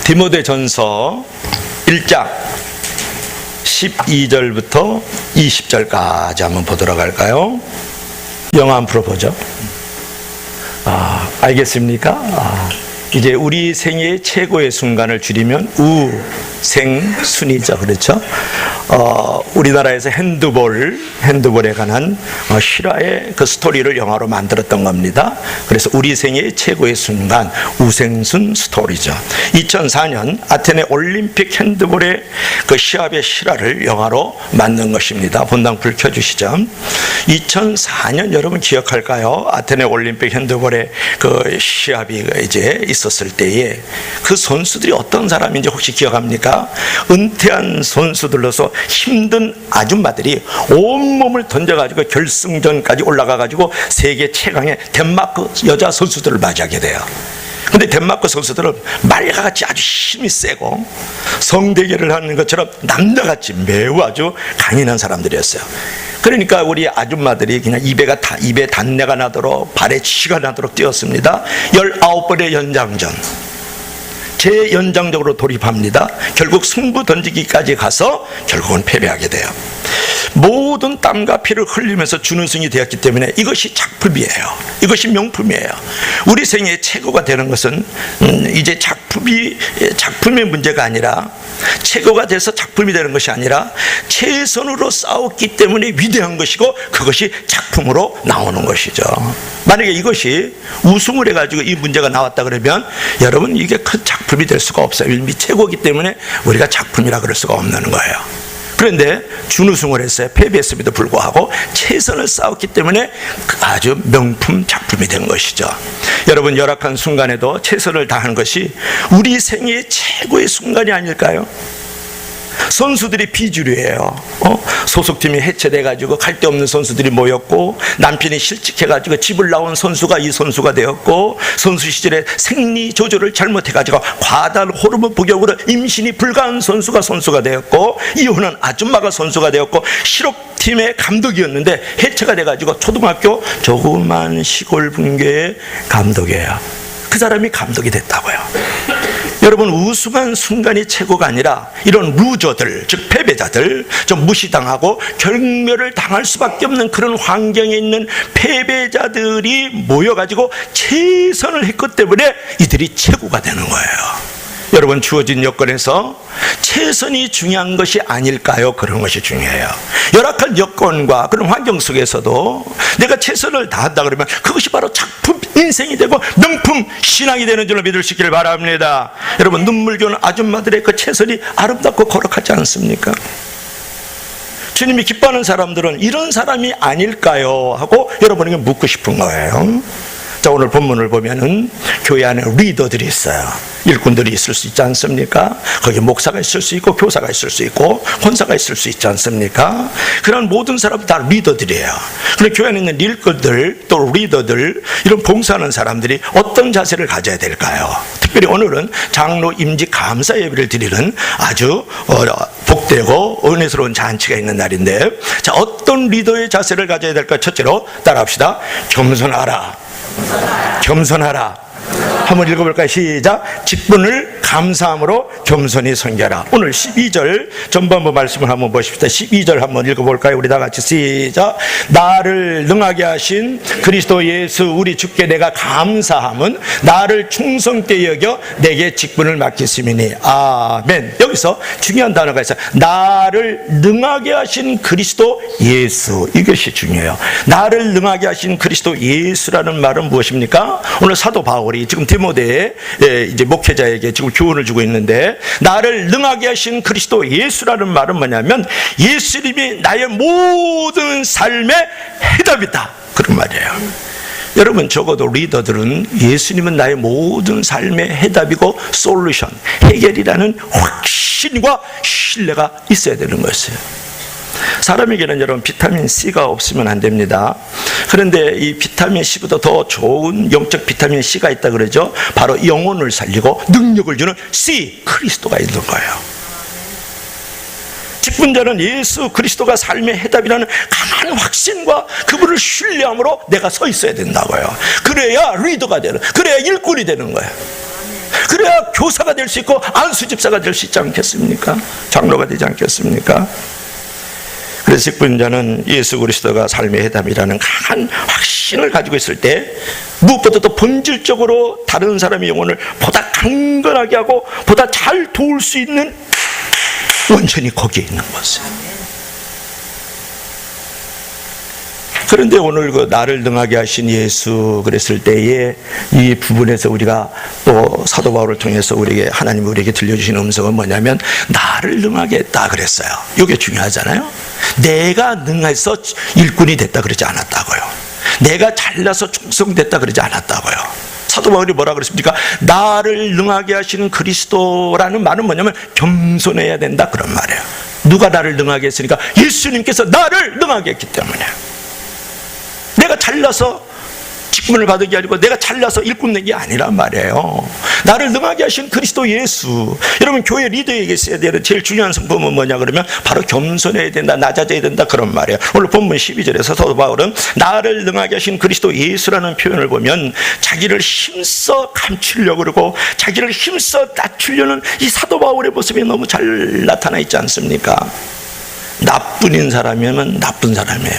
디모데전서 1장 12절부터 20절까지 한번 보도록 할까요? 영어 한번 풀어보죠. 알겠습니까? 이제 우리 생애의 최고의 순간을 줄이면 우생순이죠. 그렇죠? 우리나라에서 핸드볼에 관한 실화의 그 스토리를 영화로 만들었던 겁니다. 그래서 우리 생애의 최고의 순간, 우생순 스토리죠. 2004년 아테네 올림픽 핸드볼의 그 시합의 실화를 영화로 만든 것입니다. 본당불 켜주시죠. 2004년 여러분 기억할까요? 아테네 올림픽 핸드볼의 그 시합이 이제 있었을 때에 그 선수들이 어떤 사람인지 혹시 기억합니까? 은퇴한 선수들로서 힘든 아줌마들이 온몸을 던져가지고 결승전까지 올라가가지고 세계 최강의 덴마크 여자 선수들을 맞이하게 돼요. 근데 덴마크 선수들은 말같이 아주 힘이 세고 성대결을 하는 것처럼 남자같이 매우 아주 강인한 사람들이었어요. 그러니까 우리 아줌마들이 그냥 입에 단내가 나도록 발에 치가 나도록 뛰었습니다. 19번의 연장전, 제연장적으로 돌입합니다. 결국 승부 던지기까지 가서 결국은 패배하게 돼요. 모든 땀과 피를 흘리면서 준우승이 되었기 때문에 이것이 작품이에요. 이것이 명품이에요. 우리 생애의 최고가 되는 것은 이제 작품의 문제가 아니라, 최고가 돼서 작품이 되는 것이 아니라 최선으로 싸웠기 때문에 위대한 것이고 그것이 작품으로 나오는 것이죠. 만약에 이것이 우승을 해가지고 이 문제가 나왔다 그러면 여러분 이게 큰 작품이 될 수가 없어요. 이미 최고이기 때문에 우리가 작품이라 그럴 수가 없는 거예요. 그런데 준우승을 했어요. 패배했음에도 불구하고 최선을 쌓았기 때문에 아주 명품 작품이 된 것이죠. 여러분, 열악한 순간에도 최선을 다한 것이 우리 생애의 최고의 순간이 아닐까요? 선수들이 비주류예요. 소속팀이 해체돼가지고 갈 데 없는 선수들이 모였고, 남편이 실직해가지고 집을 나온 선수가 이 선수가 되었고, 선수 시절에 생리 조절을 잘못해가지고 과다 호르몬 복용으로 임신이 불가한 선수가 되었고, 이혼한 아줌마가 선수가 되었고, 실업팀의 감독이었는데 해체가 돼가지고 초등학교 조그만 시골 분교의 감독이에요. 그 사람이 감독이 됐다고요. 여러분, 우승한 순간이 최고가 아니라 이런 루저들, 즉 패배자들, 좀 무시당하고 경멸을 당할 수밖에 없는 그런 환경에 있는 패배자들이 모여가지고 최선을 했기 때문에 이들이 최고가 되는 거예요. 여러분, 주어진 여건에서 최선이 중요한 것이 아닐까요? 그런 것이 중요해요. 열악한 여건과 그런 환경 속에서도 내가 최선을 다한다 그러면 그것이 바로 작품 인생이 되고 명품 신앙이 되는 줄로 믿을 수 있기를 바랍니다. 여러분, 눈물겨운 아줌마들의 그 최선이 아름답고 거룩하지 않습니까? 주님이 기뻐하는 사람들은 이런 사람이 아닐까요? 하고 여러분에게 묻고 싶은 거예요. 자, 오늘 본문을 보면은 교회 안에 리더들이 있어요. 일꾼들이 있을 수 있지 않습니까? 거기 목사가 있을 수 있고, 교사가 있을 수 있고, 권사가 있을 수 있지 않습니까? 그런 모든 사람들 다 리더들이에요. 그런데 교회 안에 있는 일꾼들, 또 리더들, 이런 봉사하는 사람들이 어떤 자세를 가져야 될까요? 특별히 오늘은 장로 임직 감사 예배를 드리는 아주 복되고 은혜스러운 잔치가 있는 날인데, 자, 어떤 리더의 자세를 가져야 될까? 첫째로 따라합시다. 겸손하라. 겸손하라. 한번 읽어볼까요? 시작. 직분을 감사함으로 겸손히 섬겨라. 오늘 12절 전반부 말씀을 한번 보십시다. 12절 한번 읽어볼까요? 우리 다 같이 시작. 나를 능하게 하신 그리스도 예수 우리 주께 내가 감사함은 나를 충성되게 여겨 내게 직분을 맡겼음이니. 아멘. 여기서 중요한 단어가 있어요. 나를 능하게 하신 그리스도 예수. 이것이 중요해요. 나를 능하게 하신 그리스도 예수라는 말은 무엇입니까? 오늘 사도 바울이 지금 디모데의 이제 목회자에게 지금 교훈을 주고 있는데, 나를 능하게 하신 그리스도 예수라는 말은 뭐냐면 예수님이 나의 모든 삶의 해답이다, 그런 말이에요. 여러분, 적어도 리더들은 예수님은 나의 모든 삶의 해답이고 솔루션, 해결이라는 확신과 신뢰가 있어야 되는 것이에요. 사람에게는 여러분 비타민 C가 없으면 안 됩니다. 그런데 이 비타민 C보다 더 좋은 영적 비타민 C가 있다 그러죠. 바로 영혼을 살리고 능력을 주는 C, 그리스도가 있는 거예요. 직분자는 예수 그리스도가 삶의 해답이라는 강한 확신과 그분을 신뢰함으로 내가 서 있어야 된다고요. 그래야 리더가 되는, 그래야 일꾼이 되는 거예요. 그래야 교사가 될 수 있고 안수집사가 될 수 있지 않겠습니까? 장로가 되지 않겠습니까? 그래서 직분자는 예수 그리스도가 삶의 해답이라는 강한 확신을 가지고 있을 때 무엇보다 도 본질적으로 다른 사람의 영혼을 보다 강건하게 하고 보다 잘 도울 수 있는 원천이 거기에 있는 것이에요. 그런데 오늘 그 나를 능하게 하신 예수 그랬을 때에 이 부분에서 우리가 또 사도 바울을 통해서 하나님이 우리에게 들려주신 음성은 뭐냐면 나를 능하게 했다 그랬어요. 이게 중요하잖아요. 내가 능해서 일꾼이 됐다 그러지 않았다고요. 내가 잘나서 충성됐다 그러지 않았다고요. 사도 바울이 뭐라 그랬습니까? 나를 능하게 하시는 그리스도라는 말은 뭐냐면 겸손해야 된다 그런 말이에요. 누가 나를 능하게 했으니까? 예수님께서 나를 능하게 했기 때문에. 내가 잘나서 직분을 받은 게 아니고 내가 잘나서 일꾼 낸 게 아니란 말이에요. 나를 능하게 하신 그리스도 예수. 여러분 교회 리더에게 있어야 되는 제일 중요한 성품은 뭐냐 그러면 바로 겸손해야 된다, 낮아져야 된다 그런 말이에요. 오늘 본문 12절에서 사도 바울은 나를 능하게 하신 그리스도 예수라는 표현을 보면 자기를 힘써 감추려고 그러고 자기를 힘써 낮추려는 이 사도 바울의 모습이 너무 잘 나타나 있지 않습니까? 나뿐인 사람이면 나쁜 사람이에요.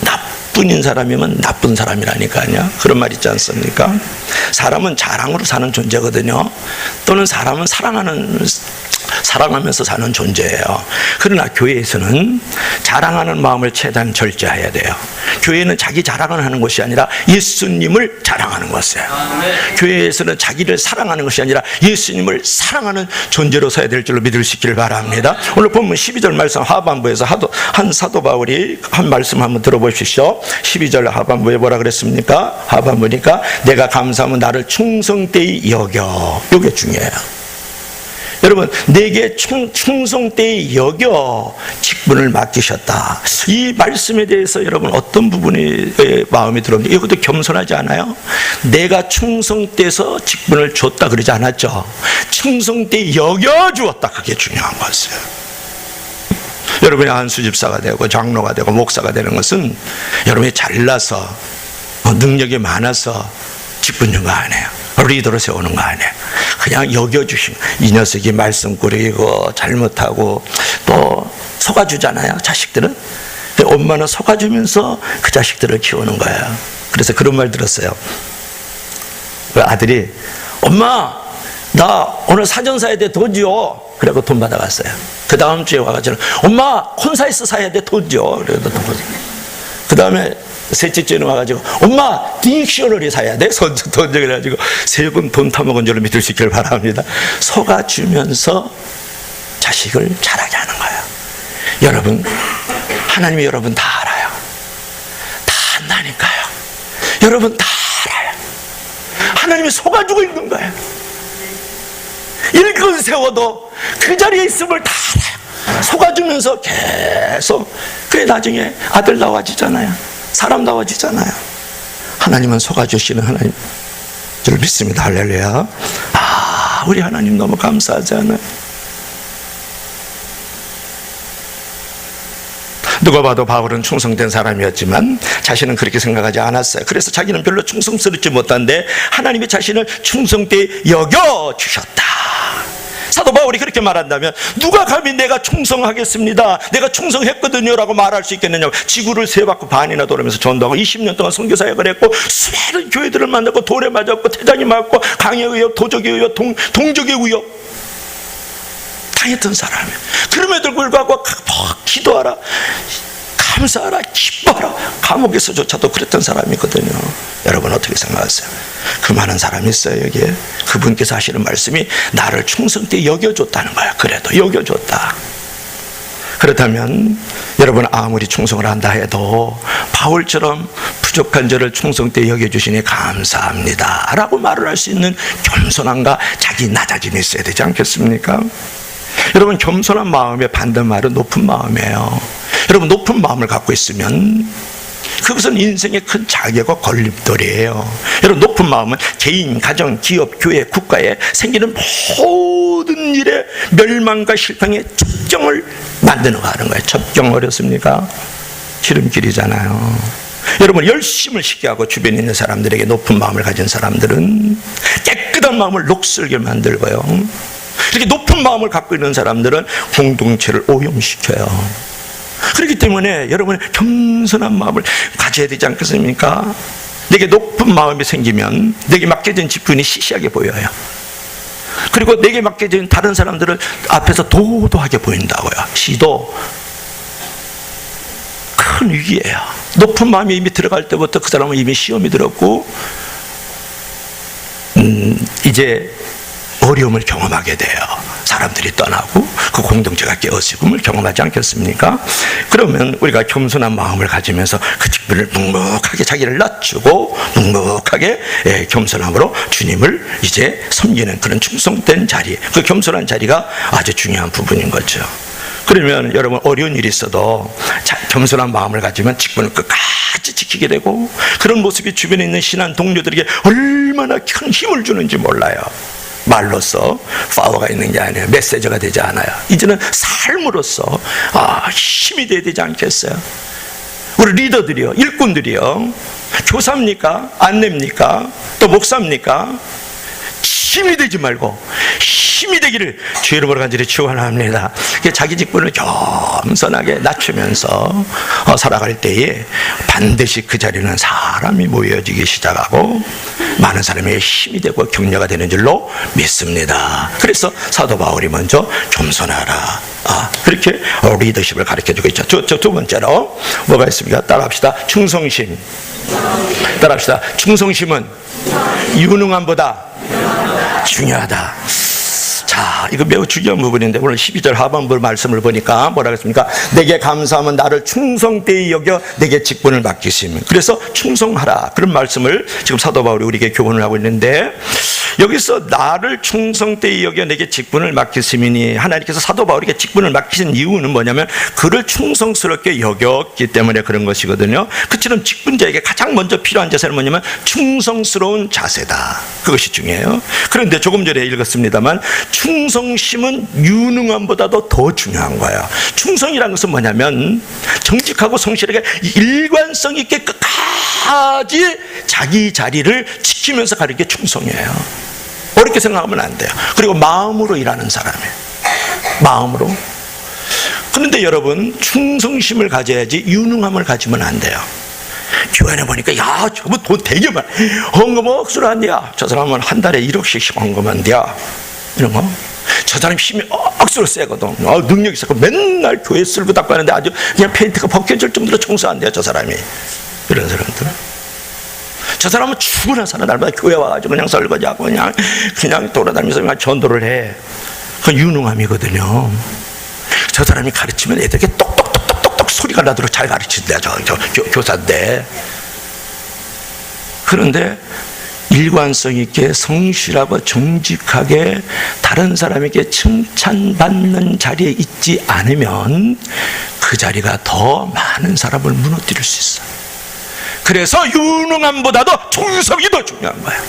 나뿐인 사람이면 나쁜 사람이라니까요. 그런 말 있지 않습니까? 사람은 자랑으로 사는 존재거든요. 또는 사람은 사랑하면서 사는 존재예요. 그러나 교회에서는 자랑하는 마음을 최대한 절제해야 돼요. 교회는 자기 자랑을 하는 것이 아니라 예수님을 자랑하는 것이에요. 교회에서는 자기를 사랑하는 것이 아니라 예수님을 사랑하는 존재로 서야 될 줄로 믿을 수 있기를 바랍니다. 오늘 본문 12절 말씀 하반부에서 한 사도 바울이 한 말씀 한번 들어보십시오. 12절 하반부에 뭐라 그랬습니까? 하반부니까 내가 감사하면 나를 충성되이 여겨. 이게 중요해요. 여러분 내게 충성되이 여겨 직분을 맡기셨다. 이 말씀에 대해서 여러분 어떤 부분이 마음에 들었는지 이것도 겸손하지 않아요? 내가 충성돼서 직분을 줬다 그러지 않았죠. 충성되이 여겨주었다. 그게 중요한 것이에요. 여러분이 안수집사가 되고 장로가 되고 목사가 되는 것은 여러분이 잘나서 능력이 많아서 직분 준 거 아니에요. 리더로 세우는 거 아니에요. 그냥 여겨주시면 이 녀석이 말씀 꾸리고 잘못하고 또 속아주잖아요. 자식들은. 엄마는 속아주면서 그 자식들을 키우는 거예요. 그래서 그런 말 들었어요. 그 아들이 엄마 나 오늘 사전 사야 돼 돈 줘. 그래서 돈 받아갔어요. 그 다음 주에 와가지고 엄마 콘사이스 사야 돼 돈 줘. 그래서 돈 받아. 그 다음에 셋째 주에는 와가지고 엄마 딕셔너리 사야 돼? 돈 줘가지고 세 번 돈 타먹은 줄로 믿을 수 있기를 바랍니다. 속아주면서 자식을 자라게 하는 거예요. 여러분 하나님이 여러분 다 알아요. 다 안다니까요. 여러분 다 알아요. 하나님이 속아주고 있는 거예요. 일꾼 세워도 그 자리에 있음을 다 알아요. 속아주면서 계속 그래 나중에 아들 나와지잖아요. 사람 나와지잖아요. 하나님은 속아주시는 하나님 줄 믿습니다. 할렐루야. 우리 하나님 너무 감사하지 않아요? 누가 봐도 바울은 충성된 사람이었지만 자신은 그렇게 생각하지 않았어요. 그래서 자기는 별로 충성스럽지 못한데 하나님이 자신을 충성되이 여겨주셨다. 사도 바울이 그렇게 말한다면 누가 감히 내가 충성하겠습니다, 내가 충성했거든요 라고 말할 수 있겠느냐. 지구를 세 바퀴 반이나 돌으면서 전도하고 20년 동안 선교사역을 했고 수많은 교회들을 만났고 돌에 맞았고 태장이 맞고 강의 의혹, 도적의 의혹, 동적의 의혹 당했던 사람이에요. 그럼에도 불구하고 기도하라, 감사하라, 기뻐하라, 감옥에서조차도 그랬던 사람이거든요. 여러분 어떻게 생각하세요? 그 많은 사람이 있어요 여기에. 그분께서 하시는 말씀이 나를 충성되이 여겨줬다는 거야. 그래도 여겨줬다. 그렇다면 여러분 아무리 충성을 한다 해도 바울처럼 부족한 저를 충성되이 여겨주시니 감사합니다 라고 말을 할 수 있는 겸손함과 자기 낮아짐이 있어야 되지 않겠습니까? 여러분 겸손한 마음의 반대말은 높은 마음이에요. 여러분 높은 마음을 갖고 있으면 그것은 인생의 큰 자격과 걸림돌이에요. 여러분 높은 마음은 개인, 가정, 기업, 교회, 국가에 생기는 모든 일의 멸망과 실패의 첩정을 만드는 거 하는 거예요. 첩정 어렵습니까? 지름길이잖아요. 여러분, 열심을 쉽게 하고 주변에 있는 사람들에게 높은 마음을 가진 사람들은 깨끗한 마음을 녹슬게 만들고요, 이렇게 높은 마음을 갖고 있는 사람들은 공동체를 오염시켜요. 그렇기 때문에 여러분, 겸손한 마음을 가져야 되지 않겠습니까? 내게 높은 마음이 생기면 내게 맡겨진 직분이 시시하게 보여요. 그리고 내게 맡겨진 다른 사람들을 앞에서 도도하게 보인다고요. 시도 큰 위기예요. 높은 마음이 이미 들어갈 때부터 그 사람은 이미 시험이 들었고 이제 어려움을 경험하게 돼요. 사람들이 떠나고 그 공동체가 깨어지음을 경험하지 않겠습니까? 그러면 우리가 겸손한 마음을 가지면서 그 직분을 묵묵하게 자기를 낮추고 묵묵하게 겸손함으로 주님을 이제 섬기는 그런 충성된 자리, 그 겸손한 자리가 아주 중요한 부분인 거죠. 그러면 여러분, 어려운 일이 있어도 겸손한 마음을 가지면 직분을 끝까지 지키게 되고, 그런 모습이 주변에 있는 신한 동료들에게 얼마나 큰 힘을 주는지 몰라요. 말로써 파워가 있는 게 아니에요. 메시지가 되지 않아요. 이제는 삶으로서 힘이 돼야 되지 않겠어요? 우리 리더들이요, 일꾼들이요, 교사입니까? 안내입니까? 또 목사입니까? 힘이 되지 말고 힘이 되기를 주의 이름으로 간절히 축원합니다. 자기 직분을 겸손하게 낮추면서 살아갈 때에 반드시 그 자리는 사람이 모여지기 시작하고 많은 사람의 힘이 되고 격려가 되는 줄로 믿습니다. 그래서 사도 바울이 먼저 겸손하라, 그렇게 리더십을 가르쳐주고 있죠. 두 번째로 뭐가 있습니까? 따라합시다. 충성심. 따라합시다. 충성심은 유능함보다 중요하다. 자, 이거 매우 중요한 부분인데 오늘 12절 하반부 말씀을 보니까 뭐라고 했습니까? 내게 감사하면 나를 충성되이 여겨 내게 직분을 맡기심. 그래서 충성하라, 그런 말씀을 지금 사도 바울이 우리에게 교훈을 하고 있는데, 여기서 나를 충성되이 여겨 내게 직분을 맡기심이니, 하나님께서 사도 바울에게 직분을 맡기신 이유는 뭐냐면 그를 충성스럽게 여겼기 때문에 그런 것이거든요. 그처럼 직분자에게 가장 먼저 필요한 자세는 뭐냐면 충성스러운 자세다. 그것이 중요해요. 그런데 조금 전에 읽었습니다만 충성심은 유능함보다도 더 중요한 거예요. 충성이라는 것은 뭐냐면 정직하고 성실하게 일관성 있게 끝까지 자기 자리를 지키면서 가는 게 충성이에요. 어렵게 생각하면 안 돼요. 그리고 마음으로 일하는 사람이에요. 마음으로. 그런데 여러분, 충성심을 가져야지 유능함을 가지면 안 돼요. 교회에 보니까 야, 저거 돈 되게 많아, 헌금 억수로 한대야. 저 사람은 한 달에 1억씩 헌금한대야. 이런 거. 저 사람 힘이 억수로 세거든. 능력이 있고 맨날 교회 쓸고 닦고 하는데 아주 그냥 페인트가 벗겨질 정도로 청소한대요, 저 사람이. 이런 사람들. 저 사람은 죽으나 사는 날마다 교회 와가지고 그냥 설거지하고 그냥 돌아다니면서 그냥 전도를 해. 그건 유능함이거든요. 저 사람이 가르치면 애들에게 똑똑똑똑똑 소리가 나도록 잘 가르친다. 저 교사인데. 그런데 일관성 있게 성실하고 정직하게 다른 사람에게 칭찬받는 자리에 있지 않으면 그 자리가 더 많은 사람을 무너뜨릴 수 있어요. 그래서 유능함보다도 충성이 더 중요한 거예요.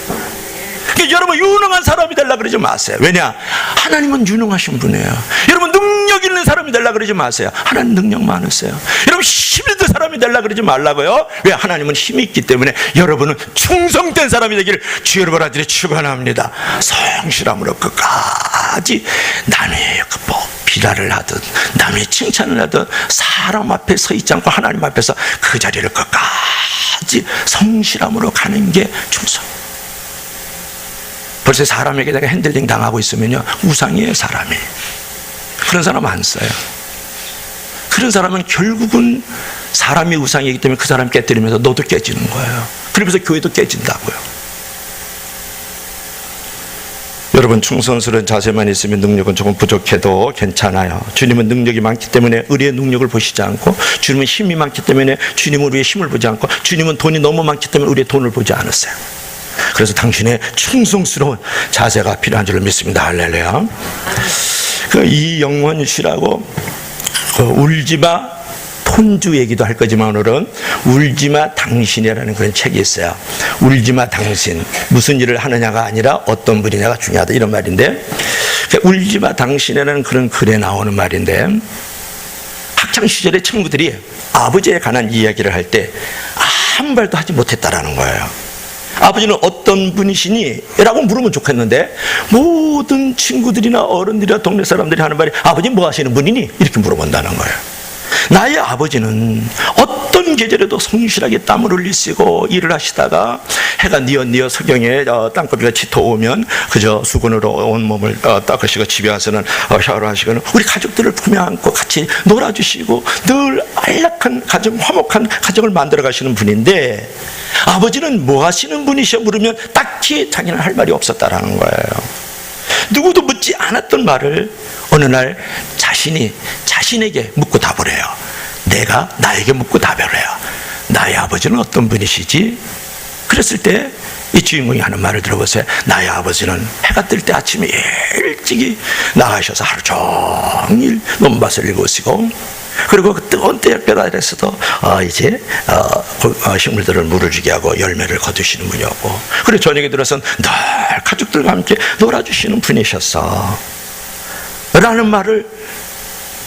그러니까 여러분, 유능한 사람이 되려고 그러지 마세요. 왜냐? 하나님은 유능하신 분이에요. 여러분, 능력 있는 사람이 되려고 그러지 마세요. 하나님 능력 많으세요. 여러분, 힘 있는 사람이 되려고 그러지 말라고요. 왜? 하나님은 힘이 있기 때문에 여러분은 충성된 사람이 되기를 주의 이름으로 간절히 축원합니다. 성실함으로 끝까지 남의 비라를 하든 남의 칭찬을 하든 사람 앞에 서 있지 않고 하나님 앞에서 그 자리를 끝까지 성실함으로 가는 게 충성. 벌써 사람에게 내가 핸들링 당하고 있으면요, 우상이에요. 사람이. 그런 사람 안 써요. 그런 사람은 결국은 사람이 우상이기 때문에 그 사람 깨뜨리면서 너도 깨지는 거예요. 그러면서 교회도 깨진다고요. 여러분, 충성스러운 자세만 있으면 능력은 조금 부족해도 괜찮아요. 주님은 능력이 많기 때문에 우리의 능력을 보시지 않고, 주님은 힘이 많기 때문에 주님은 우리의 힘을 보지 않고, 주님은 돈이 너무 많기 때문에 우리의 돈을 보지 않았어요. 그래서 당신의 충성스러운 자세가 필요한 줄로 믿습니다. 할렐루야. 이영원 씨라고 울지마 톤주 얘기도 할 거지만 오늘은 울지마 당신이라는 그런 책이 있어요. 울지마 당신, 무슨 일을 하느냐가 아니라 어떤 분이냐가 중요하다, 이런 말인데, 울지마 당신이라는 그런 글에 나오는 말인데, 학창시절에 친구들이 아버지에 관한 이야기를 할 때 아무 말도 하지 못했다라는 거예요. 아버지는 어떤 분이시니? 라고 물으면 좋겠는데 모든 친구들이나 어른들이나 동네 사람들이 하는 말이 아버지 뭐 하시는 분이니? 이렇게 물어본다는 거예요. 나의 아버지는 어떤 계절에도 성실하게 땀을 흘리시고 일을 하시다가 해가 뉘어 석영에 땅거리가 짙어오면 그저 수건으로 온몸을 닦으시고 집에 와서는 샤워를 하시고는 우리 가족들을 품에 안고 같이 놀아주시고 늘 안락한 가정, 화목한 가정을 만들어 가시는 분인데 아버지는 뭐 하시는 분이셔? 물으면 딱히 자기는 할 말이 없었다라는 거예요. 누구도 묻지 않았던 말을 어느 날 자신에게 묻고 답을 해요. 내가 나에게 묻고 답을 해요. 나의 아버지는 어떤 분이시지? 그랬을 때 이 주인공이 하는 말을 들어보세요. 나의 아버지는 해가 뜰 때 아침에 일찍이 나가셔서 하루 종일 논밭을 일구시고 그리고 그 뜨거운 때볕 아래서도 이제 식물들을 물을 주게 하고 열매를 거두시는 분이었고 그리고 저녁에 들어서는 늘 가족들과 함께 놀아주시는 분이셨어 라는 말을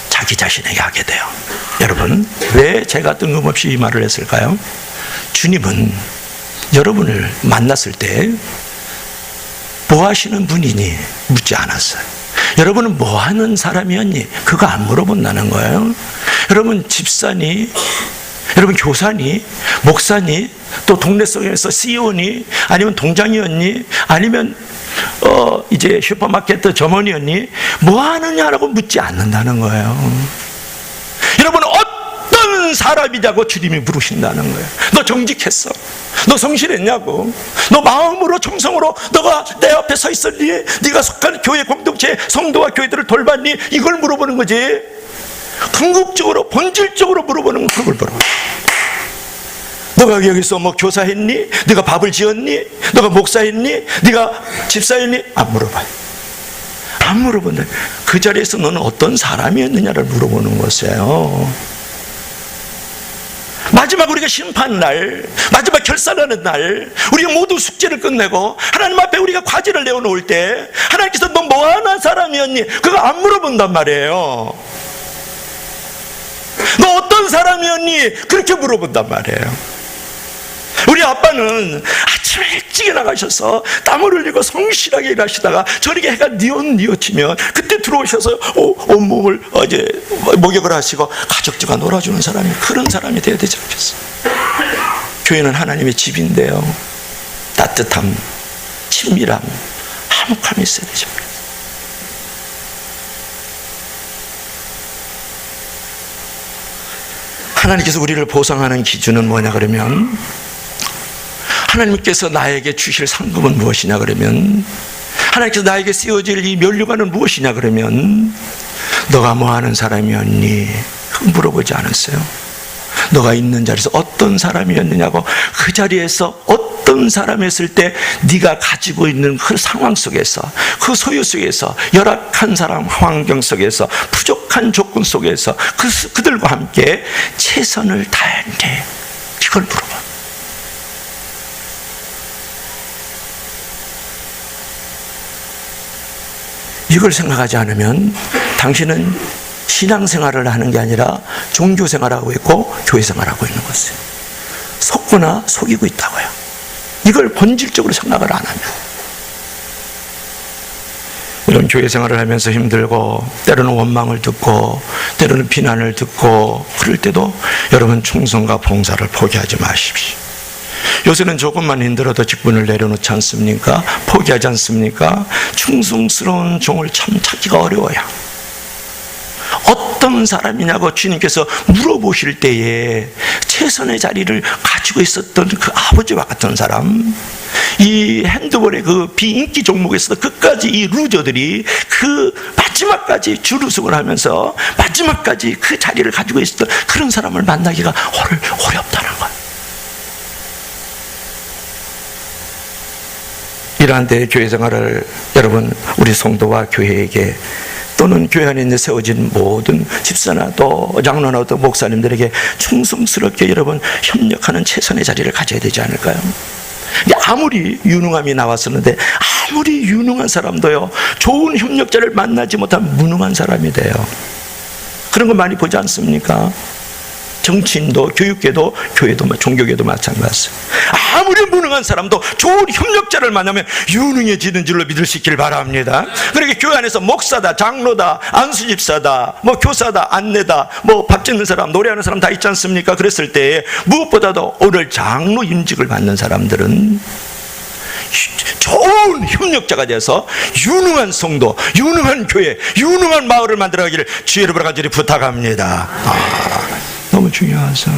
자기 자신에게 하게 돼요. 여러분, 왜 제가 뜬금없이 이 말을 했을까요? 주님은 여러분을 만났을 때 뭐 하시는 분이니? 묻지 않았어요. 여러분은 뭐 하는 사람이었니? 그거 안 물어본다는 거예요. 여러분 집사니? 여러분 교사니? 목사니? 또 동네 속에서 CEO니? 아니면 동장이었니? 아니면 이제 슈퍼마켓 점원이었니? 뭐 하느냐라고 묻지 않는다는 거예요. 여러분은 어떤 사람이냐고 주님이 물으신다는 거예요. 너 정직했어? 너 성실했냐고? 너 마음으로 정성으로 너가 내 앞에 서 있었니? 네가 속한 교회 공동체 성도와 교회들을 돌봤니? 이걸 물어보는 거지. 궁극적으로 본질적으로 물어보는 건 그걸 물어봐. 너가 여기서 뭐 교사했니? 네가 밥을 지었니? 너가 목사했니? 네가 집사했니? 안 물어봐요. 안 물어본다. 그 자리에서 너는 어떤 사람이었느냐를 물어보는 것이에요. 마지막 우리가 심판날, 마지막 결산하는 날, 우리가 모두 숙제를 끝내고 하나님 앞에 우리가 과제를 내어놓을 때 하나님께서 너 뭐 하는 사람이었니? 그거 안 물어본단 말이에요. 너 어떤 사람이었니? 그렇게 물어본단 말이에요. 우리 아빠는 아침에 일찍 나가셔서 땀을 흘리고 성실하게 일하시다가 저녁에 해가 뉘어치면 그때 들어오셔서 온몸을 이제 목욕을 하시고 가족들과 놀아주는 사람이 그런 사람이 되어야 되지 않겠어요? 교회는 하나님의 집인데요. 따뜻함, 친밀함, 화목함이 있어야 되죠. 하나님께서 우리를 보상하는 기준은 뭐냐 그러면 하나님께서 나에게 주실 상급은 무엇이냐 그러면 하나님께서 나에게 씌워질 이 면류관은 무엇이냐 그러면 너가 뭐 하는 사람이었니? 물어보지 않았어요. 너가 있는 자리에서 어떤 사람이었느냐고 그 자리에서 어떤 사람이었을 때 네가 가지고 있는 그 상황 속에서 그 소유 속에서 열악한 사람 환경 속에서 부족한 조건 속에서 그들과 함께 최선을 다했네. 이걸 물어봐. 이걸 생각하지 않으면 당신은 신앙생활을 하는 게 아니라 종교생활하고 있고 교회생활하고 있는 것이에요. 속거나 속이고 있다고요. 이걸 본질적으로 생각을 안 하면 이런 교회생활을 하면서 힘들고 때로는 원망을 듣고 때로는 비난을 듣고 그럴 때도 여러분 충성과 봉사를 포기하지 마십시오. 요새는 조금만 힘들어도 직분을 내려놓지 않습니까? 포기하지 않습니까? 충성스러운 종을 참 찾기가 어려워요. 어떤 사람이냐고 주님께서 물어보실 때에 최선의 자리를 가지고 있었던 그 아버지와 같은 사람, 이 핸드볼의 그 비인기 종목에서도 끝까지 이 루저들이 그 마지막까지 줄우승을 하면서 마지막까지 그 자리를 가지고 있었던 그런 사람을 만나기가 어렵다는 거예요. 이러한 때 교회 생활을 여러분 우리 성도와 교회에게 또는 교회 안에 있는 세워진 모든 집사나 또 장로나 또 목사님들에게 충성스럽게 여러분 협력하는 최선의 자리를 가져야 되지 않을까요? 아무리 유능함이 나왔었는데 아무리 유능한 사람도요 좋은 협력자를 만나지 못한 무능한 사람이 돼요. 그런 거 많이 보지 않습니까? 정치인도, 교육계도, 교회도, 종교계도 마찬가지. 아무리 무능한 사람도 좋은 협력자를 만나면 유능해지는 줄로 믿을 수 있기를 바랍니다. 그러니까 교회 안에서 목사다, 장로다, 안수집사다, 뭐 교사다, 안내다, 뭐 밥 짓는 사람, 노래하는 사람 다 있지 않습니까? 그랬을 때 무엇보다도 오늘 장로 임직을 받는 사람들은 좋은 협력자가 되어서 유능한 성도, 유능한 교회, 유능한 마을을 만들어가기를 주의 이름으로 간절히 부탁합니다. 너무 중요하죠.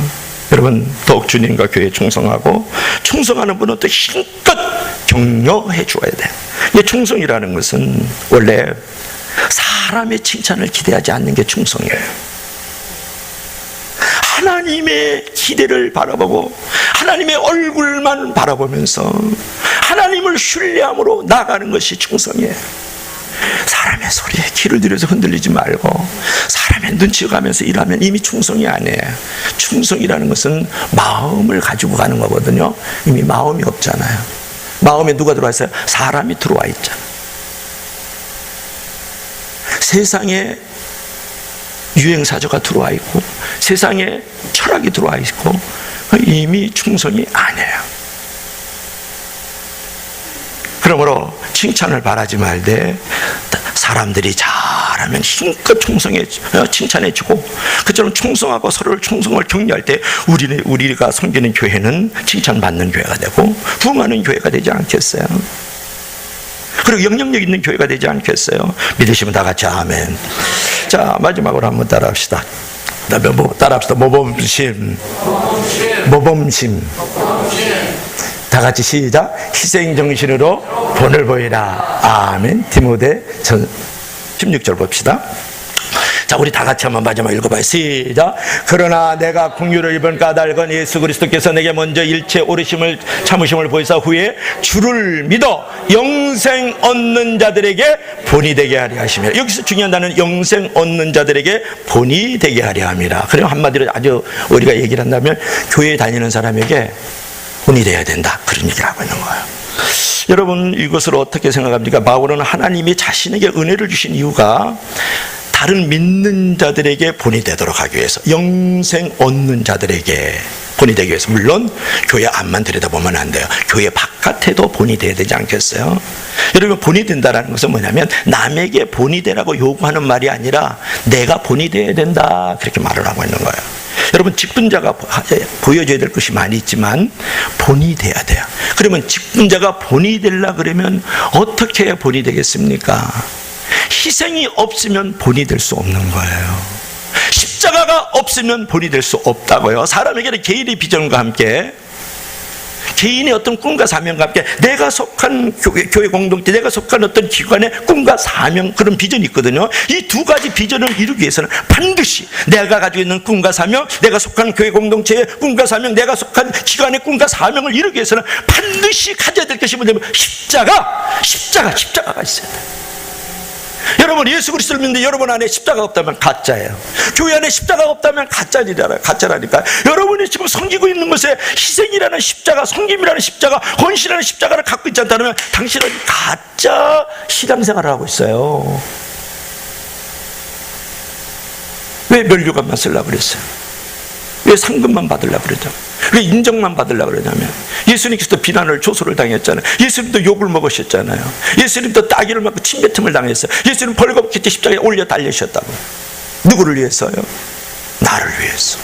여러분, 더욱 주님과 교회에 충성하고, 충성하는 분은 또 힘껏 격려해 줘야 돼요. 이 충성이라는 것은 원래 사람의 칭찬을 기대하지 않는 게 충성이에요. 하나님의 기대를 바라보고 하나님의 얼굴만 바라보면서 하나님을 신뢰함으로 나아가는 것이 충성이에요. 사람의 소리에 귀를 들여서 흔들리지 말고 사람의 눈치를 가면서 일하면 이미 충성이 아니에요. 충성이라는 것은 마음을 가지고 가는 거거든요. 이미 마음이 없잖아요. 마음에 누가 들어와 있어요? 사람이 들어와 있잖아요. 세상에 유행사조가 들어와 있고 세상에 철학이 들어와 있고 이미 충성이 아니에요. 그러므로 칭찬을 바라지 말되 사람들이 잘하면 힘껏 칭찬해주고 그처럼 충성하고 서로를 충성을 격려할 때 우리가 섬기는 교회는 칭찬받는 교회가 되고 부흥하는 교회가 되지 않겠어요? 그리고 영향력 있는 교회가 되지 않겠어요? 믿으시면 다 같이 아멘. 자, 마지막으로 한번 따라합시다. 따라합시다. 모범심. 다 같이 시작. 희생정신으로 본을 보이라. 아멘. 디모데 16절 봅시다. 자, 우리 다 같이 한번 마지막 읽어봐요. 시작. 그러나 내가 긍휼을 입은 까닭은 예수 그리스도께서 내게 먼저 일체 오르심을 참으심을 보이사 후에 주를 믿어 영생 얻는 자들에게 본이 되게 하려 하시며, 여기서 중요한 단어는 영생 얻는 자들에게 본이 되게 하려 함이라. 그럼 한마디로 아주 우리가 얘기를 한다면 교회에 다니는 사람에게 본이 되어야 된다, 그런 얘기를 하고 있는 거예요. 여러분, 이것을 어떻게 생각합니까? 바울은 하나님이 자신에게 은혜를 주신 이유가 다른 믿는 자들에게 본이 되도록 하기 위해서, 영생 얻는 자들에게 본이 되기 위해서. 물론 교회 안만 들여다보면 안 돼요. 교회 바깥에도 본이 돼야 되지 않겠어요? 여러분, 본이 된다는 것은 뭐냐면 남에게 본이 되라고 요구하는 말이 아니라 내가 본이 돼야 된다, 그렇게 말을 하고 있는 거예요. 여러분, 직분자가 보여줘야 될 것이 많이 있지만 본이 돼야 돼요. 그러면 직분자가 본이 되려고 그러면 어떻게 해야 본이 되겠습니까? 희생이 없으면 본이 될 수 없는 거예요. 십자가가 없으면 본이 될 수 없다고요. 사람에게는 개인의 비전과 함께, 개인의 어떤 꿈과 사명과 함께 내가 속한 교회 공동체, 내가 속한 어떤 기관의 꿈과 사명, 그런 비전이 있거든요. 이 두 가지 비전을 이루기 위해서는 반드시 내가 가지고 있는 꿈과 사명, 내가 속한 교회 공동체의 꿈과 사명, 내가 속한 기관의 꿈과 사명을 이루기 위해서는 반드시 가져야 될 것이 뭐냐면 십자가가 있어야 돼요. 여러분, 예수 그리스도를 믿는데 여러분 안에 십자가가 없다면 가짜예요. 교회 안에 십자가가 없다면 가짜라니까. 여러분이 지금 섬기고 있는 것에 희생이라는 십자가, 섬김이라는 십자가, 헌신이라는 십자가를 갖고 있지 않다면 당신은 가짜 신앙생활을 하고 있어요. 왜 면류관만 쓰려고 그랬어요? 왜 상금만 받으려고 그러죠? 왜 인정만 받으려고 그러냐면 예수님께서도 비난을, 조소를 당했잖아요. 예수님도 욕을 먹으셨잖아요. 예수님도 따귀를 맞고 침뱉음을 당했어요. 예수님 벌겋게 십자가에 올려 달리셨다고. 누구를 위해서요? 나를 위해서.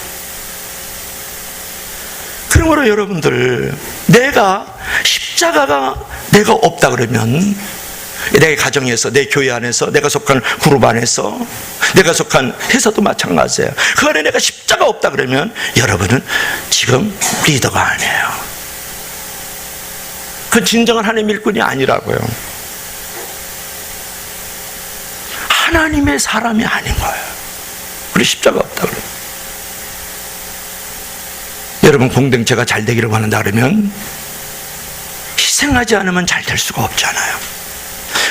그러므로 여러분들, 내가 십자가가 내가 없다 그러면 내 가정에서, 내 교회 안에서, 내가 속한 그룹 안에서, 내가 속한 회사도 마찬가지예요. 그 안에 내가 십자가 없다 그러면 여러분은 지금 리더가 아니에요. 그 진정한 하나님의 일꾼이 아니라고요. 하나님의 사람이 아닌 거예요. 우리 십자가 없다 그래요. 여러분, 공동체가 잘 되기를 원한다 그러면 희생하지 않으면 잘 될 수가 없잖아요.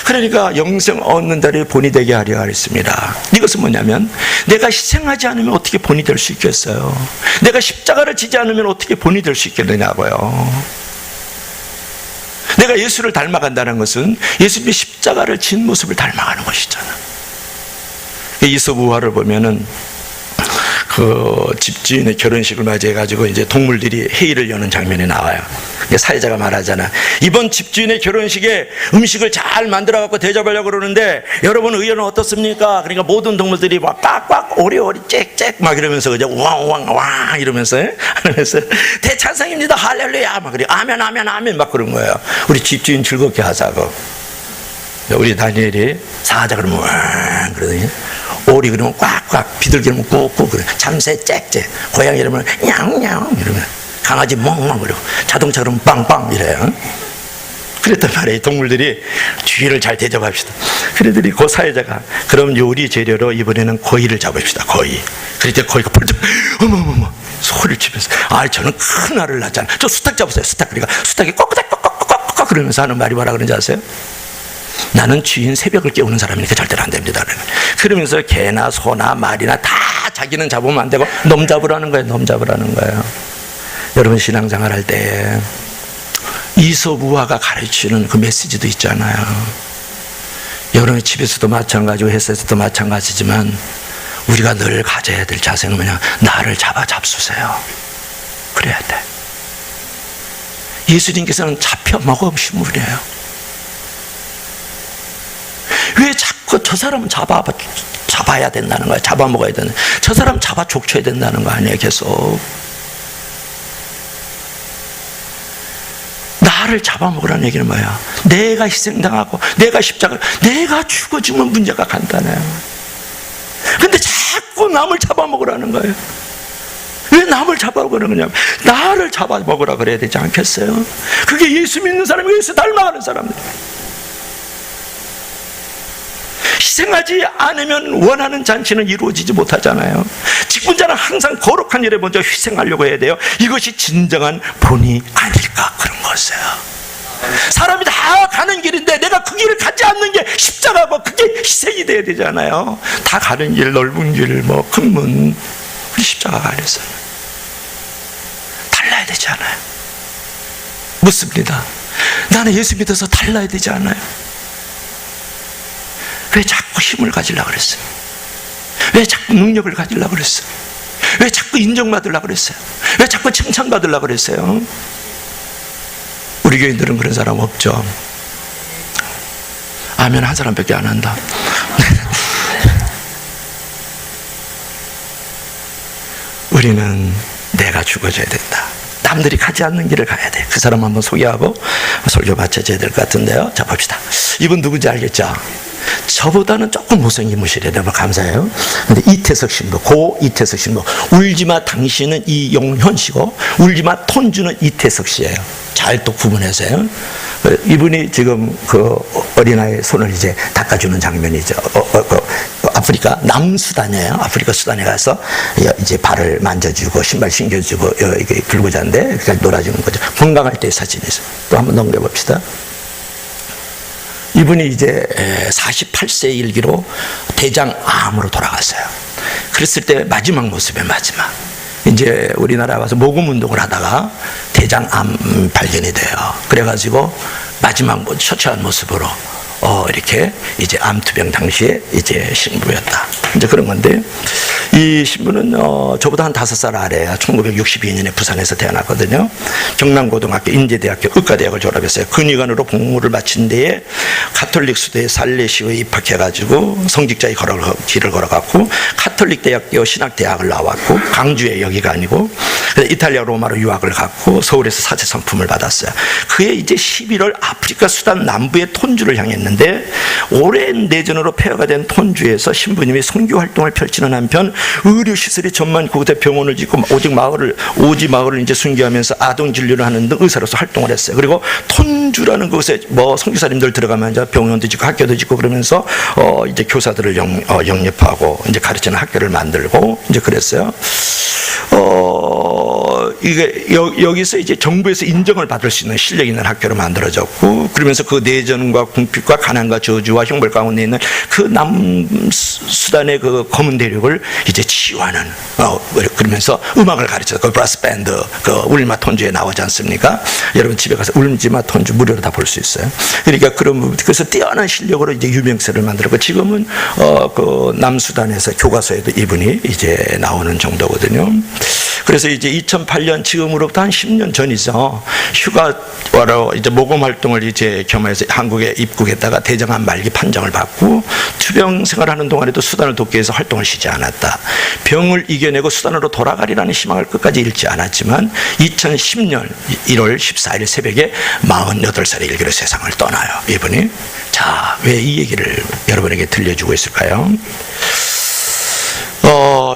그러니까 영생 얻는 자를 본이 되게 하려 하였습니다. 이것은 뭐냐면 내가 희생하지 않으면 어떻게 본이 될 수 있겠어요? 내가 십자가를 지지 않으면 어떻게 본이 될 수 있겠느냐고요. 내가 예수를 닮아간다는 것은 예수님의 십자가를 진 모습을 닮아가는 것이잖아. 이솝우화를 보면은 그 집주인의 결혼식을 맞이해가지고 이제 동물들이 회의를 여는 장면이 나와요. 사회자가 말하잖아. 이번 집주인의 결혼식에 음식을 잘 만들어갖고 대접하려고 그러는데 여러분 의견은 어떻습니까? 그러니까 모든 동물들이 막 꽉꽉 오리오리 짹짹 막 이러면서 그죠? 왕왕왕 이러면서 대찬성입니다. 할렐루야 막 그래. 아멘 아멘 아멘 막 그런 거예요. 우리 집주인 즐겁게 하자고. 우리 다니엘이 사자 그러면 왕 그러더니 오리 그러면 꽉꽉 비둘기 그러면 꾹꾹 그래. 참새 짹짹 고양이 이러면 냥냥 이러면 강아지 멍멍 그러고 자동차 그러면 빵빵 이래요. 그랬단 말이에요. 동물들이 주위를 잘 대접합시다. 그러더니 그 사회자가 그럼 요리 재료로 이번에는 거위를 잡읍시다. 거위. 그랬더니 거위가 벌쩍 어머머머 소리를 치면서 저는 큰 알을 낳잖아. 저 수탉 잡으세요. 수탉. 그러니까 수탉이 꺽꺽꺽꺽꺽꺽 그러면서 하는 말이 뭐라 그런지 아세요? 나는 주인 새벽을 깨우는 사람이니까 절대로 안 됩니다. 그러면서 개나 소나 말이나 다 자기는 잡으면 안 되고 놈 잡으라는 거예요. 놈 잡으라는 거예요. 여러분 신앙생활 할 때 이솝우화가 가르치는 그 메시지도 있잖아요. 여러분 집에서도 마찬가지고 회사에서도 마찬가지지만 우리가 늘 가져야 될 자세는 뭐냐? 나를 잡수세요. 그래야 돼. 예수님께서는 잡혀 먹으심이래요. 왜 자꾸 저 사람은 잡아야 된다는 거야? 잡아먹어야 되는. 저 사람 잡아 족쳐야 된다는 거 아니에요? 계속. 나를 잡아먹으라는 얘기는 뭐야? 내가 희생당하고 내가 십자가 내가 죽어지면 문제가 간단해요. 근데 자꾸 남을 잡아먹으라는 거예요. 왜 남을 잡아먹으라는 거냐면 나를 잡아먹으라 그래야 되지 않겠어요? 그게 예수 믿는 사람이 예수 닮아가는 사람들. 희생하지 않으면 원하는 잔치는 이루어지지 못하잖아요. 직분자는 항상 거룩한 일에 먼저 희생하려고 해야 돼요. 이것이 진정한 본이 아닐까 그런 거였어요. 사람이 다 가는 길인데 내가 그 길을 가지 않는 게 십자가고 그게 희생이 돼야 되잖아요. 다 가는 길 넓은 길 뭐 큰 문 우리 십자가가 아니었어요. 달라야 되지 않아요? 묻습니다. 나는 예수 믿어서 달라야 되지 않아요? 왜 자꾸 힘을 가지려고 그랬어요? 왜 자꾸 능력을 가지려고 그랬어요? 왜 자꾸 인정받으려고 그랬어요? 왜 자꾸 칭찬받으려고 그랬어요? 우리 교인들은 그런 사람 없죠? 아멘 한 사람밖에 안 한다. 우리는 내가 죽어져야 된다. 남들이 가지 않는 길을 가야 돼. 그 사람 한번 소개하고 설교 마쳐줘야 될 것 같은데요. 자 봅시다. 이분 누군지 알겠죠? 저보다는 조금 못생기무시래. 너무 감사해요. 근데 이태석 신부, 고 이태석 신부. 울지마 당신은 이용현 씨고 울지마 톤주는 이태석 씨예요. 잘 또 구분해서요. 이분이 지금 그 어린아이의 손을 이제 닦아주는 장면이죠. 아프리카 남수단이에요. 아프리카 수단에 가서 이제 발을 만져주고 신발 신겨주고 이게 불구자인데 그러니까 놀아주는 거죠. 건강할 때의 사진이죠. 또 한번 넘겨봅시다. 이분이 이제 48세 일기로 대장암으로 돌아갔어요. 그랬을 때 마지막 모습이에요. 마지막. 이제 우리나라 와서 모금 운동을 하다가 대장암 발견이 돼요. 그래가지고 마지막 처치한 모습으로 이렇게 이제 암투병 당시에 이제 신부였다. 이제 그런 건데 이 신부는 저보다 한 5살 아래야. 1962년에 부산에서 태어났거든요. 경남고등학교, 인제대학교, 의과대학을 졸업했어요. 근위관으로 복무를 마친 뒤에 가톨릭 수도에 살레시오에 입학해가지고 성직자의 길을 걸어갔고 가톨릭 대학교 신학대학을 나왔고 광주에 여기가 아니고 이탈리아 로마로 유학을 갔고 서울에서 사제 선품을 받았어요. 그해 이제 11월 아프리카 수단 남부의 톤주를 향했는데 오랜 내전으로 폐허가 된 톤주에서 신부님이 선교 활동을 펼치는 한편 의료시설이 전만 그곳에 병원을 짓고 오지 마을을 이제 순교하면서 아동 진료를 하는 등 의사로서 활동을 했어요. 그리고 톤주라는 곳에 뭐 선교사님들 들어가면 이제 병원도 짓고 학교도 짓고 그러면서 이제 교사들을 영입하고 이제 가르치는 학교를 만들고 이제 그랬어요. 이게 여기서 이제 정부에서 인정을 받을 수 있는 실력 있는 학교로 만들어졌고 그러면서 그 내전과 궁핍과 가난과 저주와 형벌 가운데 있는 그 수단의 그 검은 대륙을 이제 치유하는 그러면서 음악을 가르쳐서 그 브라스 밴드 그 울리마 톤주에 나오지 않습니까? 여러분 집에 가서 울리마 톤주 무료로 다 볼 수 있어요. 그러니까 그래서 뛰어난 실력으로 이제 유명세를 만들었고 지금은 그 남수단에서 교과서에도 이분이 이제 나오는 정도거든요. 그래서 이제 2008년 지금으로부터 한 10년 전이죠. 휴가로 이제 모금 활동을 이제 겸해서 한국에 입국했다가 대장암 말기 판정을 받고 투병 생활하는 동안에도 수단을 돕기 위해서 활동을 쉬지 않았다. 병을 이겨내고 수단으로 돌아가리라는 희망을 끝까지 잃지 않았지만 2010년 1월 14일 새벽에 48살의 일기로 세상을 떠나요. 이분이. 자, 왜 이 얘기를 여러분에게 들려주고 있을까요?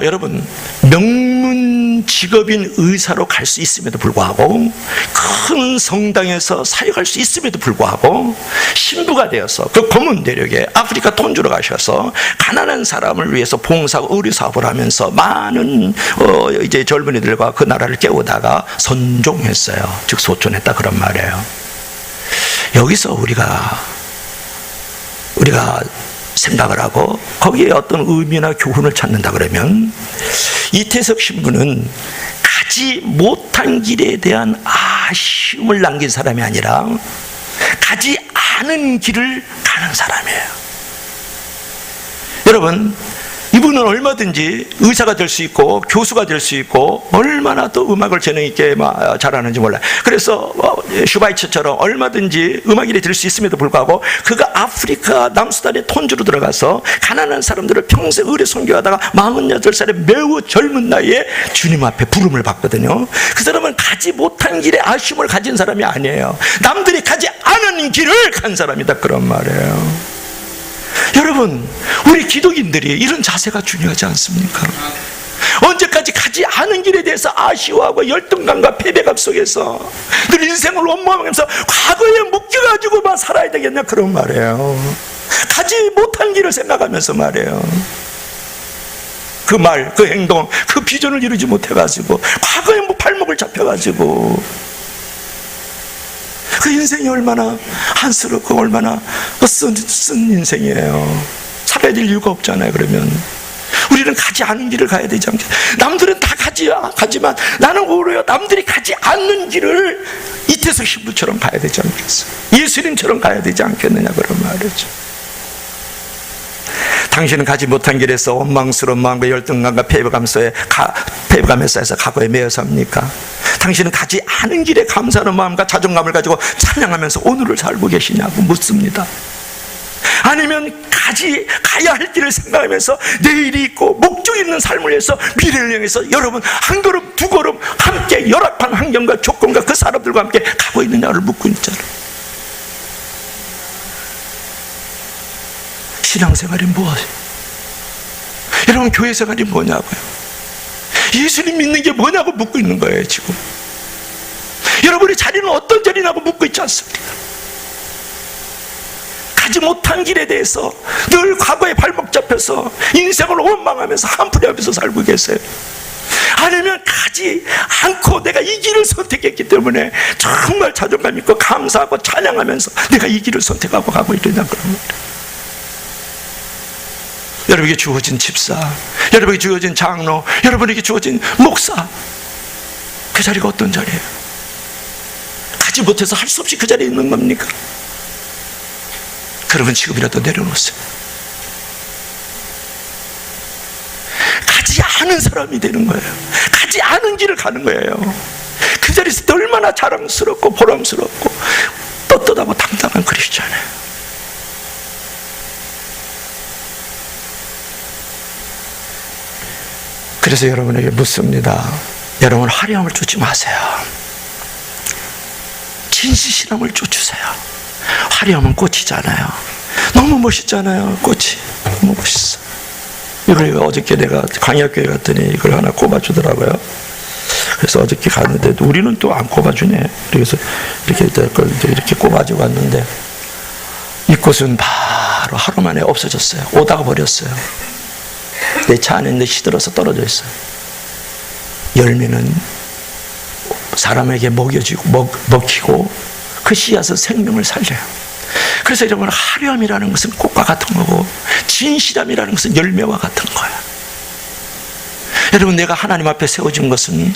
여러분, 명문 직업인 의사로 갈 수 있음에도 불구하고 큰 성당에서 사역할 수 있음에도 불구하고 신부가 되어서 그 검은 대륙에 아프리카 톤주로 가셔서 가난한 사람을 위해서 봉사하고 의료 사업을 하면서 많은 이제 젊은이들과 그 나라를 깨우다가 선종했어요. 즉 소천했다 그런 말이에요. 여기서 우리가 생각을 하고 거기에 어떤 의미나 교훈을 찾는다 그러면 이태석 신부는 가지 못한 길에 대한 아쉬움을 남긴 사람이 아니라 가지 않은 길을 가는 사람이에요. 여러분, 이분은 얼마든지 의사가 될 수 있고 교수가 될 수 있고 얼마나 또 음악을 재능 있게 잘하는지 몰라요. 그래서 슈바이처처럼 얼마든지 음악인이 될 수 있음에도 불구하고 그가 아프리카 남수단의 톤주로 들어가서 가난한 사람들을 평생 의뢰 선교하다가 48살의 매우 젊은 나이에 주님 앞에 부름을 받거든요. 그 사람은 가지 못한 길에 아쉬움을 가진 사람이 아니에요. 남들이 가지 않은 길을 간 사람이다 그런 말이에요. 여러분, 우리 기독인들이 이런 자세가 중요하지 않습니까? 언제까지 가지 않은 길에 대해서 아쉬워하고 열등감과 패배감 속에서 늘 인생을 원망하면서 과거에 묶여가지고만 살아야 되겠냐 그런 말이에요. 가지 못한 길을 생각하면서 말이에요. 그 말, 그 행동, 그 비전을 이루지 못해가지고 과거에 발목을 잡혀가지고 그 인생이 얼마나 한스럽고 얼마나 쓴 인생이에요. 살아야 될 이유가 없잖아요. 그러면 우리는 가지 않은 길을 가야 되지 않겠어요? 남들은 다 가지만 나는 오히려 남들이 가지 않는 길을 이태석 신부처럼 가야 되지 않겠어요? 예수님처럼 가야 되지 않겠느냐 그런 말이죠. 당신은 가지 못한 길에서 원망스러운 마음과 열등감과 패배감에 쌓여서 과거에 매여 삽니까? 당신은 가지 않은 길에 감사하는 마음과 자존감을 가지고 찬양하면서 오늘을 살고 계시냐고 묻습니다. 아니면 가야 할 길을 생각하면서 내일이 있고 목적이 있는 삶을 위해서 미래를 향해서 여러분 한 걸음 두 걸음 함께 열악한 환경과 조건과 그 사람들과 함께 가고 있느냐를 묻고 있잖아요. 신앙생활이 무엇이에요? 여러분 교회 생활이 뭐냐고요? 예수님 믿는 게 뭐냐고 묻고 있는 거예요 지금. 여러분의 자리는 어떤 자리냐고 묻고 있지 않습니까? 가지 못한 길에 대해서 늘 과거에 발목 잡혀서 인생을 원망하면서 한풀이하면서 살고 계세요? 아니면 가지 않고 내가 이 길을 선택했기 때문에 정말 자존감 있고 감사하고 찬양하면서 내가 이 길을 선택하고 가고 있느냐 그런 겁니다. 여러분에게 주어진 집사, 여러분에게 주어진 장로, 여러분에게 주어진 목사, 그 자리가 어떤 자리예요? 가지 못해서 할 수 없이 그 자리에 있는 겁니까? 그러면 지금이라도 내려놓으세요. 가지 않은 사람이 되는 거예요. 가지 않은 길을 가는 거예요. 그 자리에서 얼마나 자랑스럽고 보람스럽고 떳떳하고 당당한 그리스도잖아요. 그래서 여러분에게 묻습니다. 여러분 화려함을 쫓지 마세요. 진실신앙을 쫓으세요. 화려함은 꽃이잖아요. 너무 멋있잖아요. 꽃이 너무 멋있어. 이걸 어저께 내가 광야교회 갔더니 이걸 하나 꼽아주더라고요. 그래서 어저께 갔는데 우리는 또 안 꼽아주네. 그래서 이렇게 꼽아주고 왔는데 이 꽃은 바로 하루 만에 없어졌어요. 오다가 버렸어요. 내 차 안에 시들어서 떨어져 있어요. 열매는 사람에게 먹이고 그 씨앗은 생명을 살려요. 그래서 여러분, 화려함이라는 것은 꽃과 같은 거고 진실함이라는 것은 열매와 같은 거야. 여러분, 내가 하나님 앞에 세워진 것은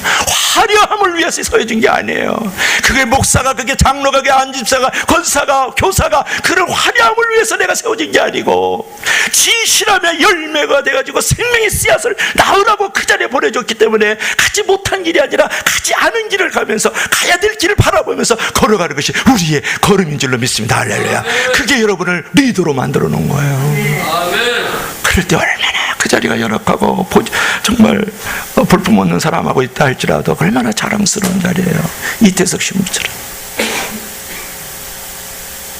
화려함을 위해서 세워진 게 아니에요. 그게 목사가, 그게 장로가, 그게 안집사가, 권사가, 교사가 그런 화려함을 위해서 내가 세워진 게 아니고 진실함의 열매가 돼가지고 생명의 씨앗을 낳으라고 그 자리에 보내줬기 때문에 가지 못한 길이 아니라 가지 않은 길을 가면서 가야 될 길을 바라보면서 걸어가는 것이 우리의 걸음인 줄로 믿습니다. 할렐루야. 그게 여러분을 리더로 만들어 놓은 거예요. 그럴 때 얼마나 그 자리가 열악하고 정말 볼품 없는 사람하고 있다 할지라도 얼마나 자랑스러운 자리예요. 이태석 신부처럼.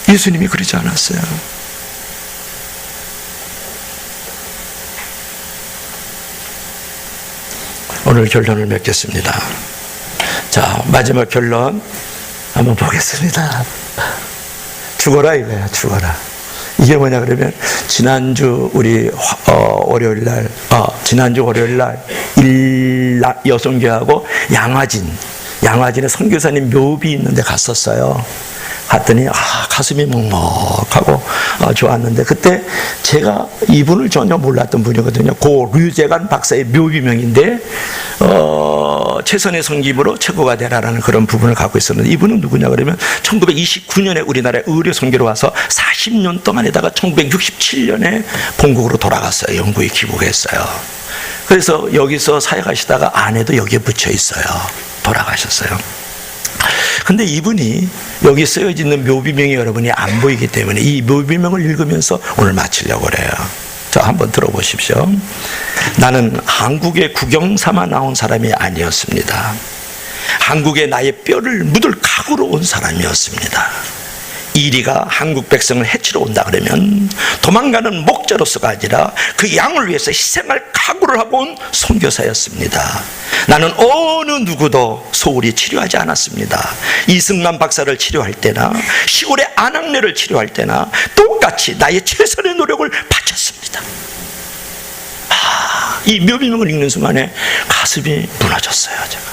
예수님이 그러지 않았어요. 오늘 결론을 맺겠습니다. 자, 마지막 결론 한번 보겠습니다. 죽어라 이거야. 죽어라. 이게 뭐냐 그러면 지난주 우리 월요일 날 지난주 월요일 날 여성교하고 양화진에 선교사님 묘비 있는데 갔었어요. 갔더니 가슴이 먹먹하고 좋았는데, 그때 제가 이분을 전혀 몰랐던 분이거든요. 고 류재관 박사의 묘비명인데 최선의 섬김으로 최고가 되라라는 그런 부분을 갖고 있었는데, 이분은 누구냐 그러면 1929년에 우리나라에 의료 선교로 와서 40년 동안에다가 1967년에 본국으로 돌아갔어요. 영국에 귀국했어요. 그래서 여기서 사역하시다가 아내도 여기에 붙여 있어요. 돌아가셨어요. 근데 이분이 여기 쓰여져 있는 묘비명이 여러분이 안 보이기 때문에 이 묘비명을 읽으면서 오늘 마치려고 그래요. 자, 한번 들어보십시오. 나는 한국에 구경 삼아 나온 사람이 아니었습니다. 한국에 나의 뼈를 묻을 각오로 온 사람이었습니다. 이리가 한국 백성을 해치러 온다 그러면 도망가는 목자로서가 아니라 그 양을 위해서 희생할 각오를 하고 온 선교사였습니다. 나는 어느 누구도 소홀히 치료하지 않았습니다. 이승만 박사를 치료할 때나 시골의 안악내를 치료할 때나 똑같이 나의 최선의 노력을 바쳤습니다. 이 묘비명을 읽는 순간에 가슴이 무너졌어요. 제가.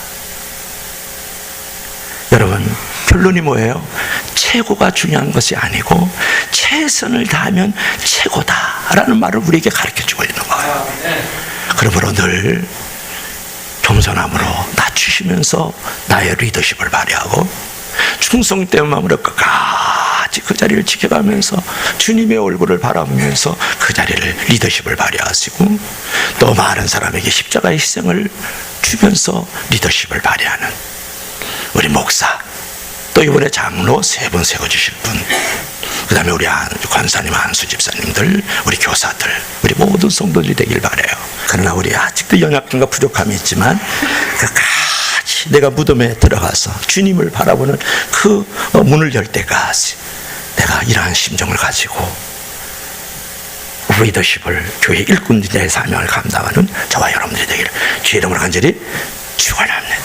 여러분, 결론이 뭐예요? 최고가 중요한 것이 아니고 최선을 다하면 최고다라는 말을 우리에게 가르쳐주고 있는 거예요. 그러므로 늘 겸손함으로 낮추시면서 나의 리더십을 발휘하고 충성된 마음으로 끝까지 그 자리를 지켜가면서 주님의 얼굴을 바라보면서 그 자리를 리더십을 발휘하시고 또 많은 사람에게 십자가의 희생을 주면서 리더십을 발휘하는 우리 목사, 또 이번에 장로 3분 세워주실 분, 그 다음에 우리 권사님, 한수 집사님들, 우리 교사들, 우리 모든 성도들이 되길 바라요. 그러나 우리 아직도 연약함과 부족함이 있지만 끝까지 내가 무덤에 들어가서 주님을 바라보는 그 문을 열 때까지 내가 이러한 심정을 가지고 리더십을, 교회 일꾼들의 사명을 감당하는 저와 여러분들이 되기를 주의 이름으로 간절히 축원합니다.